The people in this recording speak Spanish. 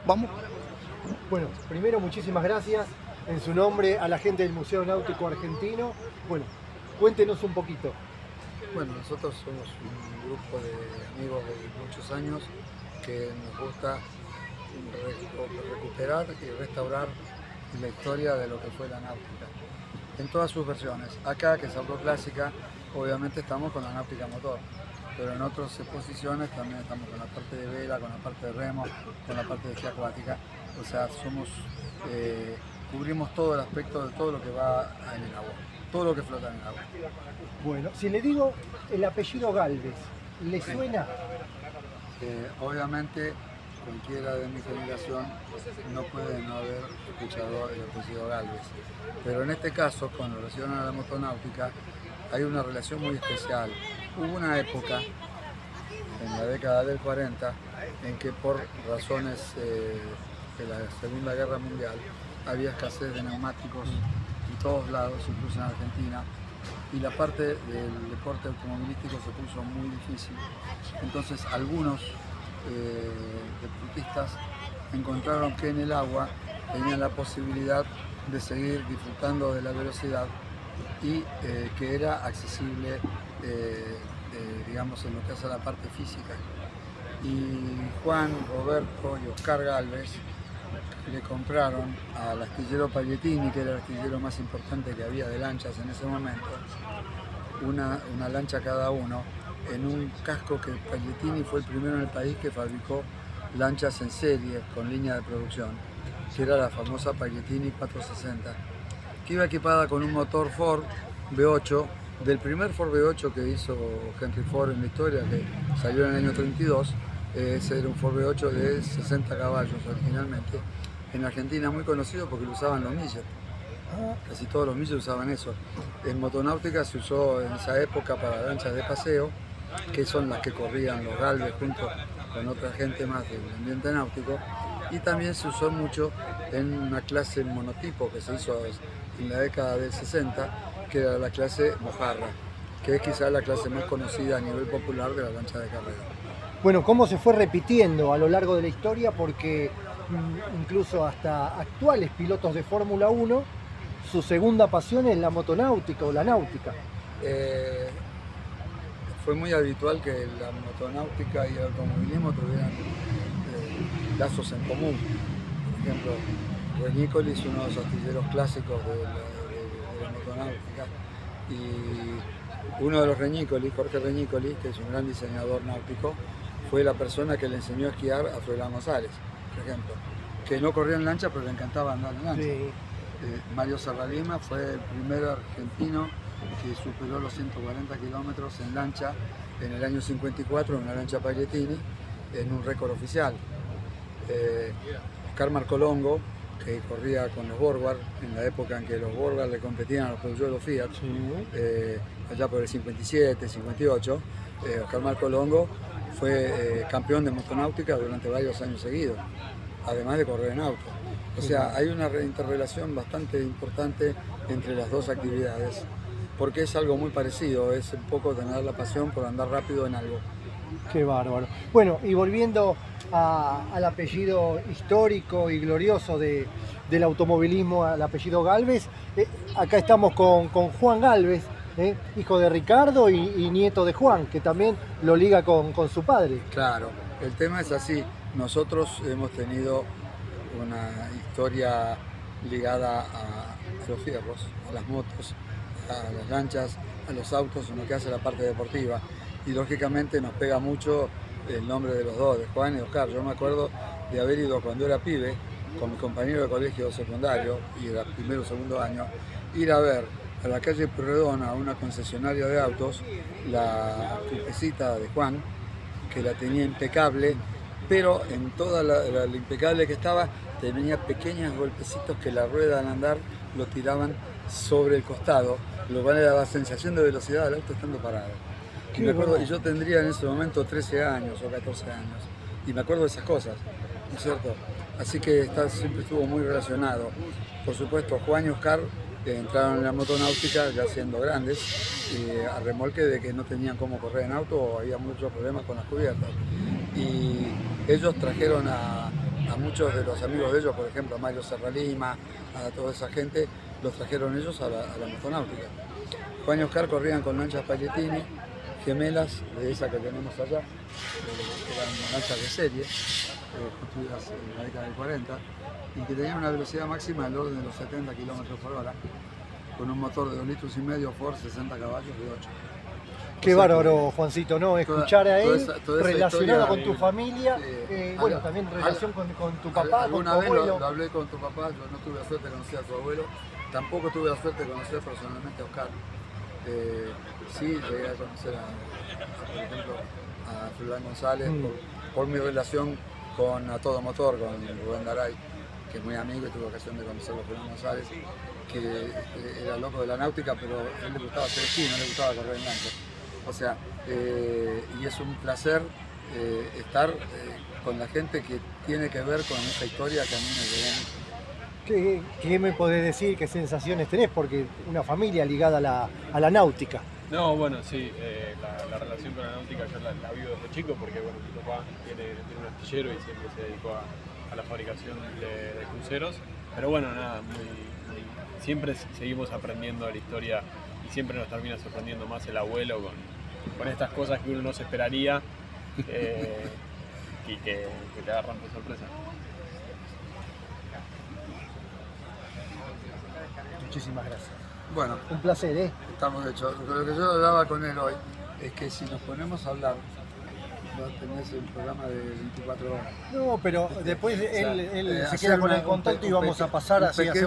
Vamos. Bueno, primero muchísimas gracias en su nombre a la gente del Museo Náutico Argentino. Bueno, cuéntenos un poquito. Bueno, nosotros somos un grupo de amigos de muchos años que nos gusta recuperar y restaurar la historia de lo que fue la náutica, en todas sus versiones. Acá, que es algo clásica, obviamente estamos con la náutica motor, pero en otras exposiciones también estamos con la parte de vela, con la parte de remo, con la parte de esquí acuática. O sea, cubrimos todo el aspecto de todo lo que va en el agua, todo lo que flota en el agua. Bueno, si le digo el apellido Gálvez, ¿le suena? Obviamente cualquiera de mi generación no puede no haber escuchado el apellido Gálvez, pero en este caso, con relación a la motonáutica, hay una relación muy especial. Hubo una época, en la década del 40, en que por razones de la Segunda Guerra Mundial había escasez de neumáticos en todos lados, incluso en Argentina, y la parte del deporte automovilístico se puso muy difícil. Entonces algunos deportistas encontraron que en el agua tenían la posibilidad de seguir disfrutando de la velocidad y que era accesible, digamos, en lo que hace la parte física. Y Juan, Roberto y Oscar Gálvez le compraron al astillero Pagliettini, que era el astillero más importante que había de lanchas en ese momento, una lancha cada uno, en un casco que Pagliettini fue el primero en el país que fabricó lanchas en serie con línea de producción, que era la famosa Pagliettini 460, que iba equipada con un motor Ford V8, del primer Ford V8 que hizo Henry Ford en la historia, que salió en el año 32. Ese era un Ford V8 de 60 caballos originalmente. En Argentina muy conocido porque lo usaban los milles. Casi todos los milles usaban eso. En motonáutica se usó en esa época para lanchas de paseo, que son las que corrían los Gálvez junto con otra gente más del ambiente náutico. Y también se usó mucho en una clase monotipo que se hizo en la década del 60, que era la clase mojarra, que es quizás la clase más conocida a nivel popular de la lancha de carrera. Bueno, cómo se fue repitiendo a lo largo de la historia, porque incluso hasta actuales pilotos de Fórmula 1, su segunda pasión es la motonáutica o la náutica. Fue muy habitual que la motonáutica y el automovilismo tuvieran lazos en común. Por ejemplo, Renicoli es uno de los astilleros clásicos de la motonáutica, y uno de los Renicoli, Jorge Renicoli, que es un gran diseñador náutico, fue la persona que le enseñó a esquiar a Froilán González, por ejemplo, que no corría en lancha pero le encantaba andar en lancha. Sí. Mario Serralima fue el primer argentino que superó los 140 kilómetros en lancha en el año 54, en una lancha Pagliettini, en un récord oficial. Oscar Marcolongo, que corría con los Borgward, en la época en que los Borgward le competían a los Peugeot Fiat, allá por el 57, 58, Oscar Marcolongo fue campeón de motonáutica durante varios años seguidos, además de correr en auto. O sea, hay una interrelación bastante importante entre las dos actividades, porque es algo muy parecido, es un poco tener la pasión por andar rápido en algo. Qué bárbaro. Bueno, y volviendo al apellido histórico y glorioso del automovilismo, al apellido Gálvez, acá estamos con Juan Gálvez, hijo de Ricardo y nieto de Juan, que también lo liga con su padre. Claro, el tema es así. Nosotros hemos tenido una historia ligada a los fierros, a las motos, a las lanchas, a los autos, en lo que hace la parte deportiva. Y lógicamente nos pega mucho el nombre de los dos, de Juan y Oscar. Yo me acuerdo de haber ido cuando era pibe, con mi compañero de colegio secundario, y era primero o segundo año, ir a ver a la calle Pueyrredón, a una concesionaria de autos, la Turquesita de Juan, que la tenía impecable, pero en toda lo impecable que estaba, tenía pequeños golpecitos que la rueda al andar lo tiraban sobre el costado, lo cual le daba sensación de velocidad al auto estando parado. Y me acuerdo, y yo tendría en ese momento 13 años o 14 años, y me acuerdo de esas cosas, ¿no es cierto? Así que siempre estuvo muy relacionado. Por supuesto, Juan y Oscar entraron en la motonáutica ya siendo grandes, a remolque de que no tenían cómo correr en auto o había muchos problemas con las cubiertas. Y ellos trajeron a a muchos de los amigos de ellos, por ejemplo a Mario Serralima, a toda esa gente, los trajeron ellos a la motonáutica. Juan y Oscar corrían con lanchas Pagliettini, gemelas de esa que tenemos allá, eran lanchas de serie, construidas en la década del 40, y que tenían una velocidad máxima del orden de los 70 km por hora, con un motor de 2,5 litros Ford, 60 caballos de 8. Qué bárbaro, Juancito, ¿no? Escuchar a él toda esa relacionado historia, con tu familia, bueno, también relación con tu papá, con tu alguna vez abuelo. lo hablé con tu papá, yo no tuve la suerte de conocer a tu abuelo, tampoco tuve la suerte de conocer personalmente a Oscar. Sí, llegué a conocer por ejemplo, a Fulán González por mi relación con A Todo Motor, con Rubén Daray, que es muy amigo y tuve ocasión de conocerlo a Fulán González, que era loco de la náutica, pero a él le gustaba hacer esquí, no le gustaba correr en lancha. O sea, y es un placer estar con la gente que tiene que ver con esta historia que a mí me llegó mucho. ¿Qué me podés decir? ¿Qué sensaciones tenés? Porque una familia ligada a la náutica. No, bueno, sí, la relación con la náutica yo la vivo desde chico porque bueno, mi papá tiene un astillero y siempre se dedicó a la fabricación de cruceros. Pero bueno, nada, siempre seguimos aprendiendo de la historia y siempre nos termina sorprendiendo más el abuelo con estas cosas que uno no se esperaría y que te agarran por sorpresa. Muchísimas gracias. Bueno, un placer, ¿eh? Estamos hechos. Lo que yo hablaba con él hoy es que si nos ponemos a hablar, tenés el programa de 24 horas. No, pero después él se queda con el contacto y vamos a pasar así.